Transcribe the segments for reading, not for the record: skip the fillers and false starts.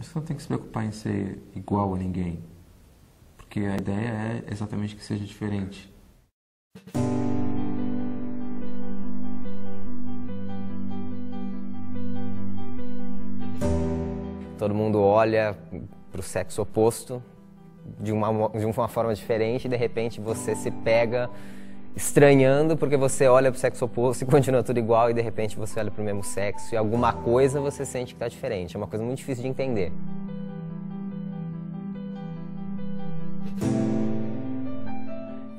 Acho que você não tem que se preocupar em ser igual a ninguém, porque a ideia é exatamente que seja diferente. Todo mundo olha para o sexo oposto de uma forma diferente e de repente você se pega estranhando porque você olha para o sexo oposto e continua tudo igual e de repente você olha para o mesmo sexo e alguma coisa você sente que está diferente. É uma coisa muito difícil de entender.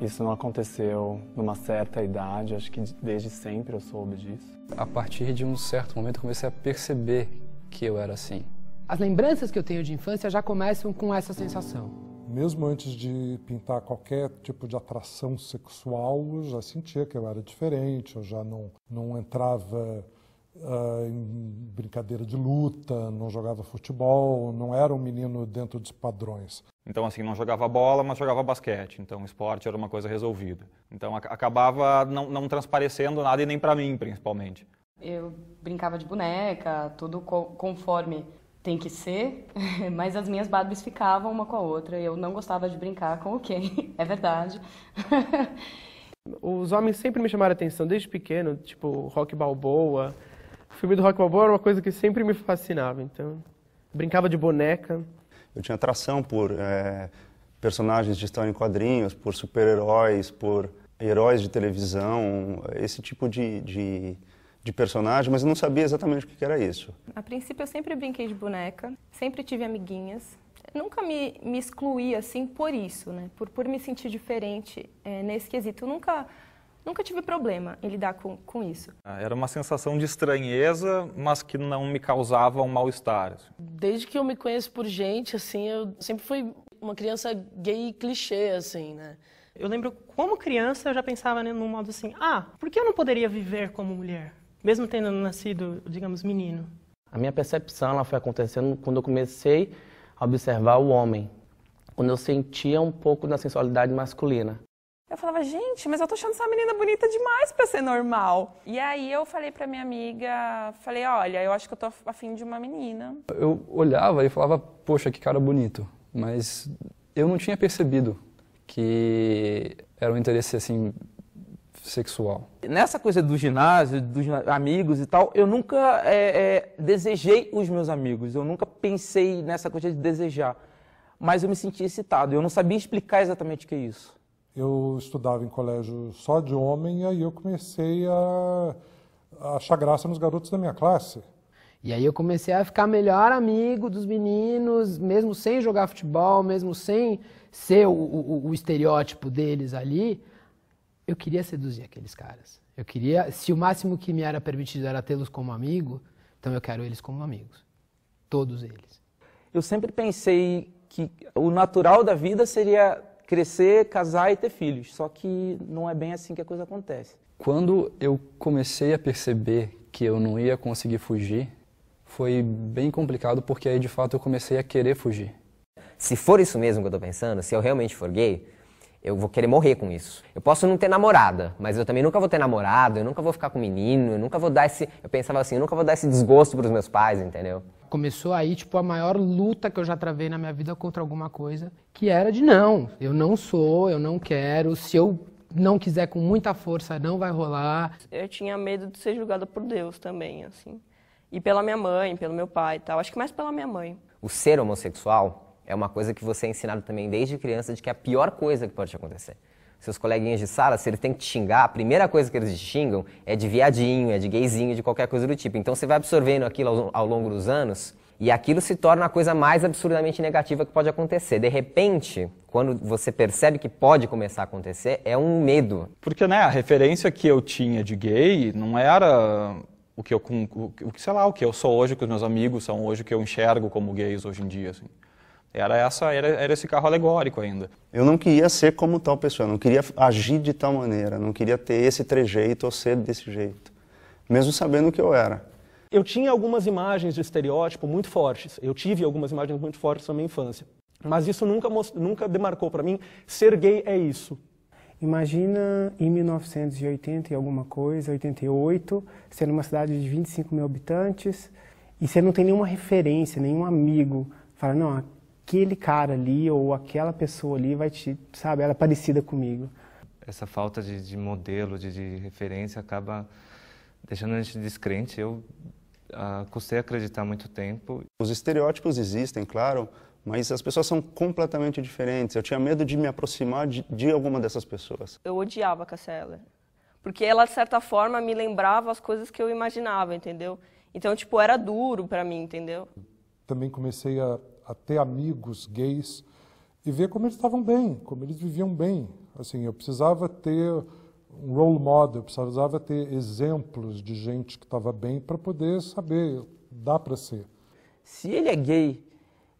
Isso não aconteceu numa certa idade, acho que desde sempre eu soube disso. A partir de um certo momento eu comecei a perceber que eu era assim. As lembranças que eu tenho de infância já começam com essa sensação. Mesmo antes de pintar qualquer tipo de atração sexual, eu já sentia que eu era diferente, eu já não entrava em brincadeira de luta, não jogava futebol, não era um menino dentro dos padrões. Então, assim, não jogava bola, mas jogava basquete. Então, o esporte era uma coisa resolvida. Então, acabava não transparecendo nada e nem para mim, principalmente. Eu brincava de boneca, tudo conforme tem que ser, mas as minhas Barbies ficavam uma com a outra. Eu não gostava de brincar com o Ken, é verdade. Os homens sempre me chamaram a atenção desde pequeno, tipo Rocky Balboa. O filme do Rocky Balboa era uma coisa que sempre me fascinava, então brincava de boneca. Eu tinha atração por personagens de história em quadrinhos, por super-heróis, por heróis de televisão, esse tipo de personagem, mas eu não sabia exatamente o que era isso. A princípio eu sempre brinquei de boneca, sempre tive amiguinhas. Nunca me excluí assim por isso, né? Por me sentir diferente nesse quesito. Eu nunca tive problema em lidar com isso. Era uma sensação de estranheza, mas que não me causava um mal-estar. Desde que eu me conheço por gente, assim, eu sempre fui uma criança gay clichê, assim, né? Eu lembro, como criança, eu já pensava num modo assim, por que eu não poderia viver como mulher? Mesmo tendo nascido, digamos, menino. A minha percepção ela foi acontecendo quando eu comecei a observar o homem, quando eu sentia um pouco da sensualidade masculina. Eu falava, gente, mas eu tô achando essa menina bonita demais pra ser normal. E aí eu falei pra minha amiga, olha, eu acho que eu tô afim de uma menina. Eu olhava e falava, poxa, que cara bonito, mas eu não tinha percebido que era um interesse, assim, sexual. Nessa coisa do ginásio, dos amigos e tal, eu nunca desejei os meus amigos, eu nunca pensei nessa coisa de desejar, mas eu me sentia excitado, eu não sabia explicar exatamente o que é isso. Eu estudava em colégio só de homem e aí eu comecei a achar graça nos garotos da minha classe. E aí eu comecei a ficar melhor amigo dos meninos, mesmo sem jogar futebol, mesmo sem ser o estereótipo deles ali. Eu queria seduzir aqueles caras. Eu queria, se o máximo que me era permitido era tê-los como amigo, então eu quero eles como amigos. Todos eles. Eu sempre pensei que o natural da vida seria crescer, casar e ter filhos. Só que não é bem assim que a coisa acontece. Quando eu comecei a perceber que eu não ia conseguir fugir, foi bem complicado porque aí de fato eu comecei a querer fugir. Se for isso mesmo que eu tô pensando, se eu realmente for gay, eu vou querer morrer com isso. Eu posso não ter namorada, mas eu também nunca vou ter namorado, eu nunca vou ficar com menino, eu nunca vou dar esse... Eu pensava assim, eu nunca vou dar esse desgosto pros meus pais, entendeu? Começou aí, tipo, a maior luta que eu já travei na minha vida contra alguma coisa, que era de não, eu não sou, eu não quero, se eu não quiser com muita força, não vai rolar. Eu tinha medo de ser julgada por Deus também, assim. E pela minha mãe, pelo meu pai e tal, acho que mais pela minha mãe. O ser homossexual é uma coisa que você é ensinado também desde criança de que é a pior coisa que pode te acontecer. Seus coleguinhas de sala, se eles têm que te xingar, a primeira coisa que eles te xingam é de viadinho, é de gayzinho, de qualquer coisa do tipo. Então você vai absorvendo aquilo ao longo dos anos e aquilo se torna a coisa mais absurdamente negativa que pode acontecer. De repente, quando você percebe que pode começar a acontecer, é um medo. Porque, né, a referência que eu tinha de gay não era o que eu sou hoje, o que os meus amigos são hoje, o que eu enxergo como gays hoje em dia, assim. Era esse carro alegórico ainda. Eu não queria ser como tal pessoa, eu não queria agir de tal maneira, não queria ter esse trejeito ou ser desse jeito, mesmo sabendo o que eu era. Eu tinha algumas imagens de estereótipo muito fortes, eu tive algumas imagens muito fortes na minha infância, mas isso nunca demarcou para mim, ser gay é isso. Imagina em 1980 e alguma coisa, 88, sendo uma cidade de 25 mil habitantes, e você não tem nenhuma referência, nenhum amigo, fala, não, aquele cara ali ou aquela pessoa ali vai te, sabe, ela é parecida comigo. Essa falta de modelo, de referência acaba deixando a gente descrente. Eu custei a acreditar há muito tempo. Os estereótipos existem, claro, mas as pessoas são completamente diferentes. Eu tinha medo de me aproximar de alguma dessas pessoas. Eu odiava a Cássia Eller, porque ela, de certa forma, me lembrava as coisas que eu imaginava, entendeu? Então, tipo, era duro pra mim, entendeu? Também comecei a ter amigos gays e ver como eles estavam bem, como eles viviam bem. Assim, eu precisava ter um role model, eu precisava ter exemplos de gente que estava bem para poder saber, dá para ser. Se ele é gay,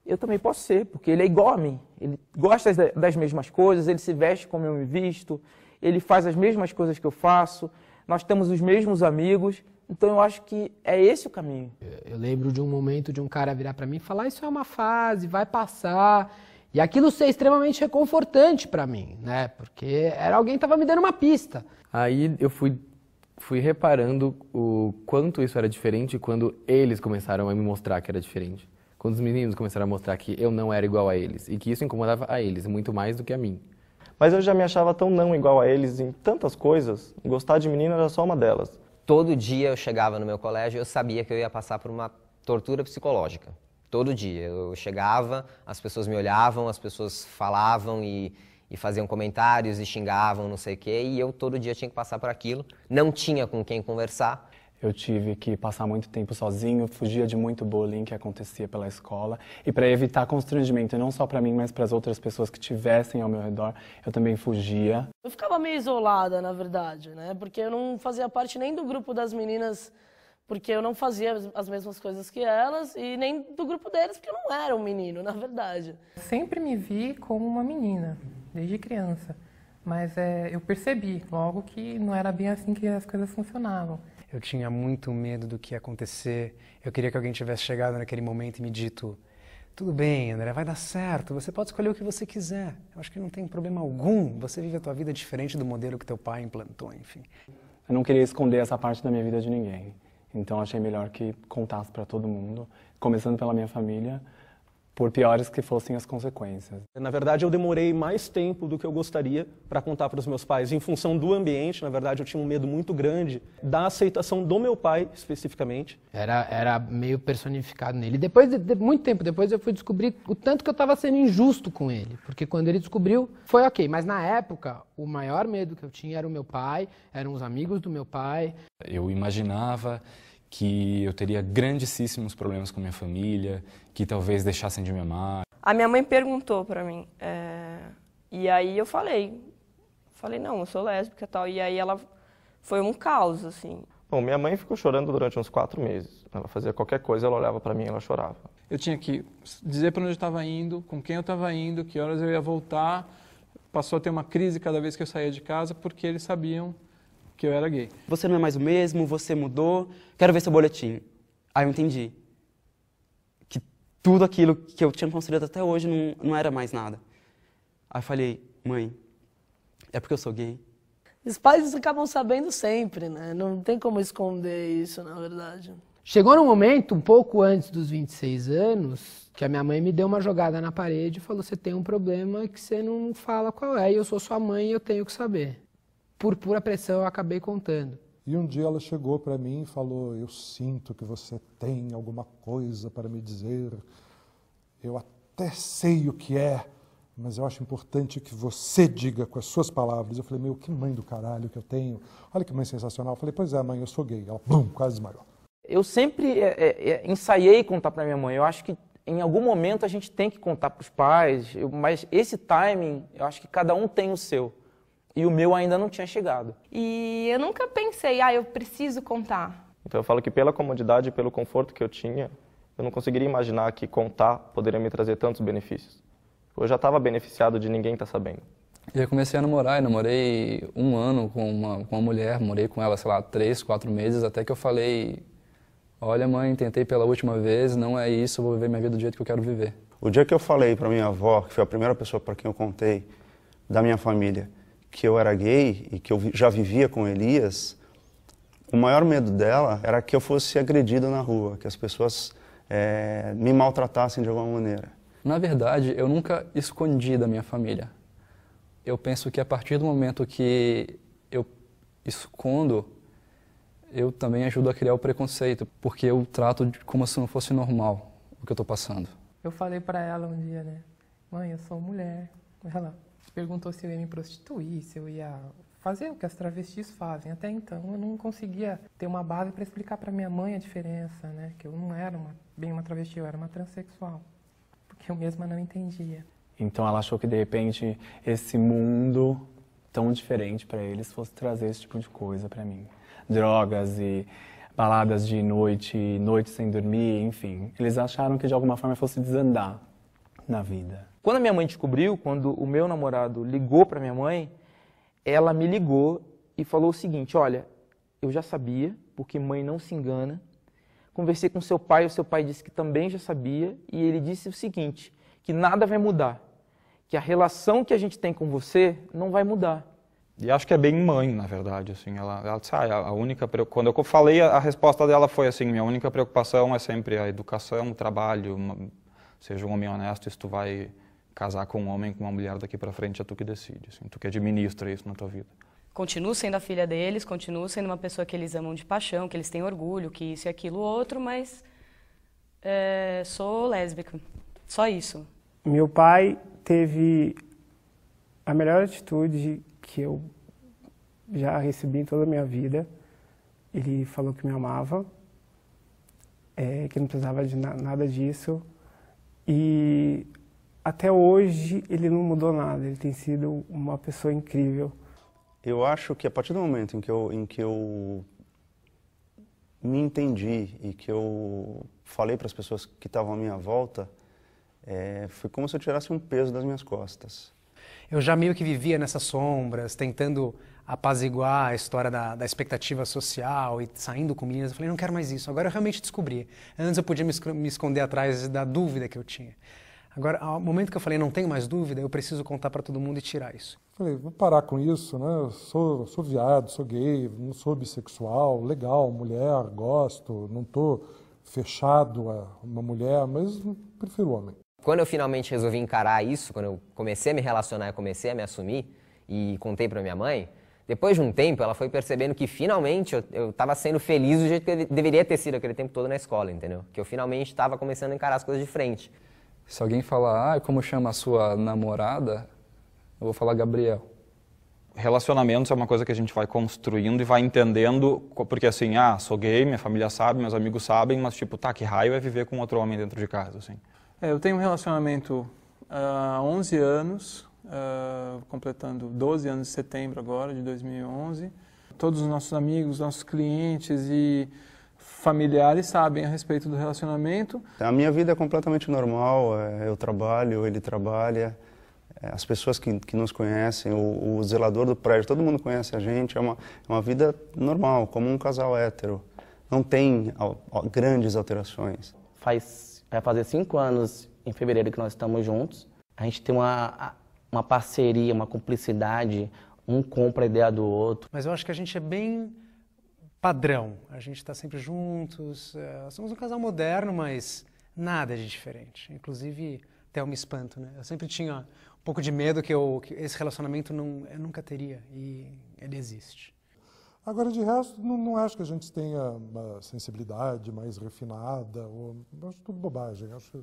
eu também posso ser, porque ele é igual a mim. Ele gosta das mesmas coisas, ele se veste como eu me visto, ele faz as mesmas coisas que eu faço, nós temos os mesmos amigos, então eu acho que é esse o caminho. Eu lembro de um momento de um cara virar para mim e falar, isso é uma fase, vai passar. E aquilo ser extremamente reconfortante para mim, né? Porque era alguém que estava me dando uma pista. Aí eu fui reparando o quanto isso era diferente quando eles começaram a me mostrar que era diferente. Quando os meninos começaram a mostrar que eu não era igual a eles e que isso incomodava a eles muito mais do que a mim. Mas eu já me achava tão não igual a eles em tantas coisas. Gostar de menina era só uma delas. Todo dia eu chegava no meu colégio e eu sabia que eu ia passar por uma tortura psicológica. Todo dia. Eu chegava, as pessoas me olhavam, as pessoas falavam e faziam comentários e xingavam, não sei o quê, e eu todo dia tinha que passar por aquilo. Não tinha com quem conversar. Eu tive que passar muito tempo sozinho, fugia de muito bullying que acontecia pela escola. E para evitar constrangimento, não só para mim, mas para as outras pessoas que estivessem ao meu redor, eu também fugia. Eu ficava meio isolada, na verdade, né? Porque eu não fazia parte nem do grupo das meninas, porque eu não fazia as mesmas coisas que elas, e nem do grupo deles, porque eu não era um menino, na verdade. Sempre me vi como uma menina, desde criança. Mas eu percebi logo que não era bem assim que as coisas funcionavam. Eu tinha muito medo do que ia acontecer. Eu queria que alguém tivesse chegado naquele momento e me dito, tudo bem, André, vai dar certo, você pode escolher o que você quiser. Eu acho que não tem problema algum, você vive a tua vida diferente do modelo que teu pai implantou, enfim. Eu não queria esconder essa parte da minha vida de ninguém. Então achei melhor que contasse para todo mundo, começando pela minha família, por piores que fossem as consequências. Na verdade, eu demorei mais tempo do que eu gostaria para contar para os meus pais. Em função do ambiente, na verdade, eu tinha um medo muito grande da aceitação do meu pai, especificamente. Era meio personificado nele. Depois, muito tempo depois, eu fui descobrir o tanto que eu estava sendo injusto com ele. Porque quando ele descobriu, foi ok. Mas na época, o maior medo que eu tinha era o meu pai, eram os amigos do meu pai. Eu imaginava que eu teria grandíssimos problemas com minha família, que talvez deixassem de me amar. A minha mãe perguntou pra mim, e aí eu falei não, eu sou lésbica e tal, e aí ela foi um caos, assim. Bom, minha mãe ficou chorando durante uns 4 meses. Ela fazia qualquer coisa, ela olhava pra mim e ela chorava. Eu tinha que dizer para onde eu estava indo, com quem eu estava indo, que horas eu ia voltar. Passou a ter uma crise cada vez que eu saía de casa, porque eles sabiam que eu era gay. Você não é mais o mesmo, você mudou, quero ver seu boletim. Aí eu entendi que tudo aquilo que eu tinha construído até hoje não era mais nada. Aí eu falei, mãe, é porque eu sou gay? Os pais acabam sabendo sempre, né? Não tem como esconder isso, na verdade. Chegou num momento, um pouco antes dos 26 anos, que a minha mãe me deu uma jogada na parede e falou, você tem um problema que você não fala qual é, e eu sou sua mãe e eu tenho que saber. Por pura pressão, eu acabei contando. E um dia ela chegou para mim e falou, eu sinto que você tem alguma coisa para me dizer. Eu até sei o que é, mas eu acho importante que você diga com as suas palavras. Eu falei, meu, que mãe do caralho que eu tenho. Olha que mãe sensacional. Eu falei, pois é, mãe, eu sou gay. Ela, bum, quase desmaiou. Eu sempre ensaiei contar para minha mãe. Eu acho que em algum momento a gente tem que contar para os pais, mas esse timing, eu acho que cada um tem o seu. E o meu ainda não tinha chegado. E eu nunca pensei, eu preciso contar. Então eu falo que pela comodidade e pelo conforto que eu tinha, eu não conseguiria imaginar que contar poderia me trazer tantos benefícios. Eu já estava beneficiado de ninguém estar sabendo. E eu comecei a namorar, eu namorei 1 ano com uma mulher, morei com ela, sei lá, 3, 4 meses, até que eu falei, olha mãe, tentei pela última vez, não é isso, eu vou viver minha vida do jeito que eu quero viver. O dia que eu falei para minha avó, que foi a primeira pessoa para quem eu contei, da minha família, que eu era gay e que eu já vivia com Elias, O maior medo dela era que eu fosse agredido na rua, que as pessoas me maltratassem de alguma maneira. Na verdade, eu nunca escondi da minha família. Eu penso que a partir do momento que eu escondo, eu também ajudo a criar o preconceito, porque eu trato como se não fosse normal o que eu estou passando. Eu falei pra ela um dia, né? Mãe, eu sou mulher. Ela perguntou se eu ia me prostituir, se eu ia fazer o que as travestis fazem. Até então eu não conseguia ter uma base para explicar para minha mãe a diferença, né? Que eu não era bem uma travesti, eu era uma transexual. Porque eu mesma não entendia. Então ela achou que de repente esse mundo tão diferente para eles fosse trazer esse tipo de coisa para mim. Drogas e baladas de noite, noite sem dormir, enfim. Eles acharam que de alguma forma fosse desandar na vida. Quando a minha mãe descobriu, quando o meu namorado ligou para minha mãe, ela me ligou e falou o seguinte: olha, eu já sabia, porque mãe não se engana. Conversei com seu pai, o seu pai disse que também já sabia, e ele disse o seguinte, que nada vai mudar, que a relação que a gente tem com você não vai mudar. E acho que é bem mãe, na verdade, assim, ela disse, a única, quando eu falei, a resposta dela foi assim, minha única preocupação é sempre a educação, o trabalho, seja um homem honesto, se tu vai casar com um homem, com uma mulher daqui pra frente, é tu que decide, assim, tu que administra isso na tua vida. Continuo sendo a filha deles, continuo sendo uma pessoa que eles amam de paixão, que eles têm orgulho, que isso e aquilo outro, mas sou lésbica, só isso. Meu pai teve a melhor atitude que eu já recebi em toda a minha vida. Ele falou que me amava, que não precisava de nada disso. E até hoje ele não mudou nada, ele tem sido uma pessoa incrível. Eu acho que a partir do momento em que eu me entendi e que eu falei para as pessoas que estavam à minha volta, foi como se eu tirasse um peso das minhas costas. Eu já meio que vivia nessas sombras, tentando apaziguar a história da expectativa social e saindo com meninas. Eu falei, não quero mais isso. Agora eu realmente descobri. Antes eu podia me esconder atrás da dúvida que eu tinha. Agora, ao momento que eu falei, não tenho mais dúvida, eu preciso contar para todo mundo e tirar isso. Falei, vou parar com isso, né? Eu sou viado, sou gay, não sou bissexual, legal, mulher, gosto, não estou fechado a uma mulher, mas prefiro homem. Quando eu finalmente resolvi encarar isso, quando eu comecei a me relacionar, eu comecei a me assumir e contei pra minha mãe, depois de um tempo ela foi percebendo que finalmente eu estava sendo feliz do jeito que eu deveria ter sido aquele tempo todo na escola, entendeu? Que eu finalmente estava começando a encarar as coisas de frente. Se alguém falar, como chama a sua namorada, eu vou falar Gabriel. Relacionamentos é uma coisa que a gente vai construindo e vai entendendo, porque assim, sou gay, minha família sabe, meus amigos sabem, mas tipo, tá, que raio é viver com outro homem dentro de casa, assim. Eu tenho um relacionamento há 11 anos, completando 12 anos em setembro agora, de 2011. Todos os nossos amigos, nossos clientes e familiares sabem a respeito do relacionamento. A minha vida é completamente normal, eu trabalho, ele trabalha, as pessoas que nos conhecem, o zelador do prédio, todo mundo conhece a gente, é uma vida normal, como um casal hétero. Não tem grandes alterações. Vai fazer 5 anos em fevereiro que nós estamos juntos. A gente tem uma parceria, uma cumplicidade, um compra a ideia do outro. Mas eu acho que a gente é bem padrão. A gente está sempre juntos, somos um casal moderno, mas nada de diferente. Inclusive, até eu me espanto, né? Eu sempre tinha um pouco de medo que esse relacionamento eu nunca teria, e ele existe. Agora, de resto, não acho que a gente tenha uma sensibilidade mais refinada, acho tudo bobagem, acho que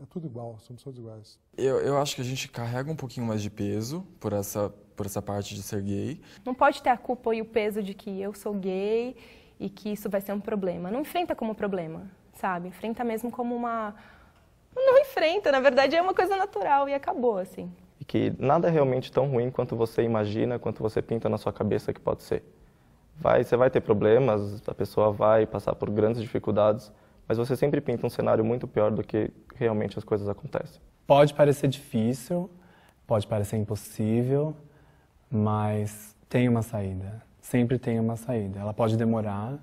é tudo igual, somos todos iguais. Eu acho que a gente carrega um pouquinho mais de peso por essa parte de ser gay. Não pode ter a culpa e o peso de que eu sou gay e que isso vai ser um problema. Não enfrenta como problema, sabe? Enfrenta mesmo como uma... Não enfrenta, na verdade é uma coisa natural e acabou, assim. E que nada é realmente tão ruim quanto você imagina, quanto você pinta na sua cabeça que pode ser. Você vai ter problemas, a pessoa vai passar por grandes dificuldades, mas você sempre pinta um cenário muito pior do que realmente as coisas acontecem. Pode parecer difícil, pode parecer impossível, mas tem uma saída. Sempre tem uma saída. Ela pode demorar,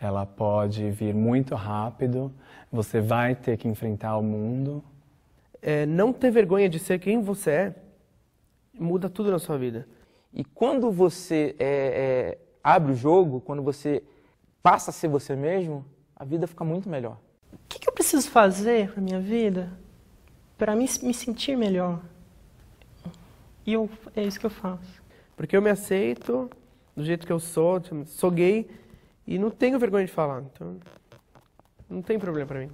ela pode vir muito rápido, você vai ter que enfrentar o mundo. Não ter vergonha de ser quem você muda tudo na sua vida. E quando você abre o jogo, quando você passa a ser você mesmo, a vida fica muito melhor. O que eu preciso fazer na minha vida para me sentir melhor? E é isso que eu faço. Porque eu me aceito do jeito que eu sou gay e não tenho vergonha de falar, então não tem problema pra mim.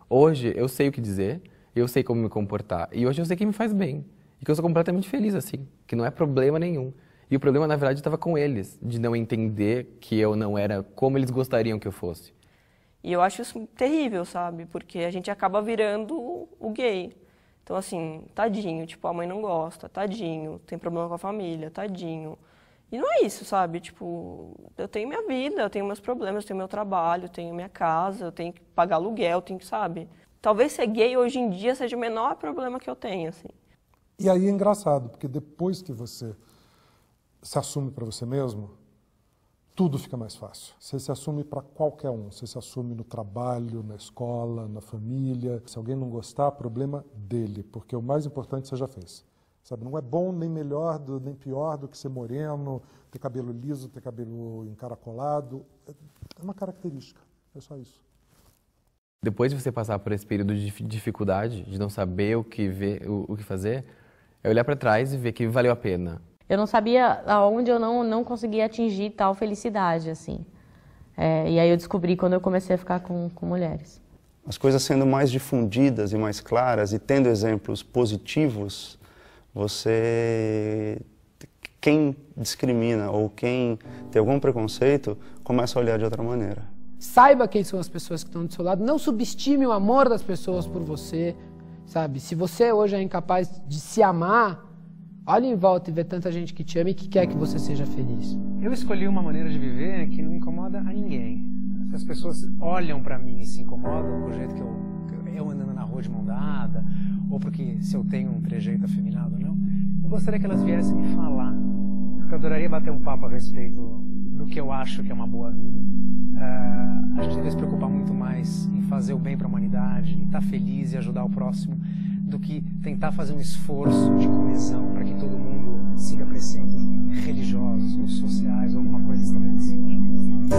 Hoje eu sei o que dizer, eu sei como me comportar e hoje eu sei que me faz bem e que eu sou completamente feliz assim, que não é problema nenhum. E o problema na verdade estava com eles, de não entender que eu não era como eles gostariam que eu fosse. E eu acho isso terrível, sabe? Porque a gente acaba virando o gay. Então, assim, tadinho, tipo, a mãe não gosta, tadinho, tem problema com a família, tadinho. E não é isso, sabe? Tipo, eu tenho minha vida, eu tenho meus problemas, eu tenho meu trabalho, eu tenho minha casa, eu tenho que pagar aluguel, eu tenho que, sabe? Talvez ser gay hoje em dia seja o menor problema que eu tenho, assim. E aí é engraçado, porque depois que você se assume para você mesmo, tudo fica mais fácil. Você se assume para qualquer um. Você se assume no trabalho, na escola, na família. Se alguém não gostar, problema dele, porque o mais importante você já fez. Sabe, não é bom nem melhor, nem pior do que ser moreno, ter cabelo liso, ter cabelo encaracolado. É uma característica, é só isso. Depois de você passar por esse período de dificuldade, de não saber o que fazer, é olhar para trás e ver que valeu a pena. Eu não sabia aonde eu não conseguia atingir tal felicidade, assim. E aí eu descobri quando eu comecei a ficar com mulheres. As coisas sendo mais difundidas e mais claras e tendo exemplos positivos, quem discrimina ou quem tem algum preconceito, começa a olhar de outra maneira. Saiba quem são as pessoas que estão do seu lado, não subestime o amor das pessoas por você, sabe? Se você hoje é incapaz de se amar, olha em volta e vê tanta gente que te ama e que quer que você seja feliz. Eu escolhi uma maneira de viver que não incomoda a ninguém. Se as pessoas olham pra mim e se incomodam do jeito que eu andando na rua de mão dada, ou porque se eu tenho um trejeito afeminado ou não, eu gostaria que elas viessem me falar. Eu adoraria bater um papo a respeito do que eu acho que é uma boa vida. A gente deve se preocupar muito mais em fazer o bem para a humanidade, em estar feliz e ajudar o próximo, do que tentar fazer um esforço de coesão para que todo mundo siga preceitos religiosos ou sociais ou alguma coisa estabelecida.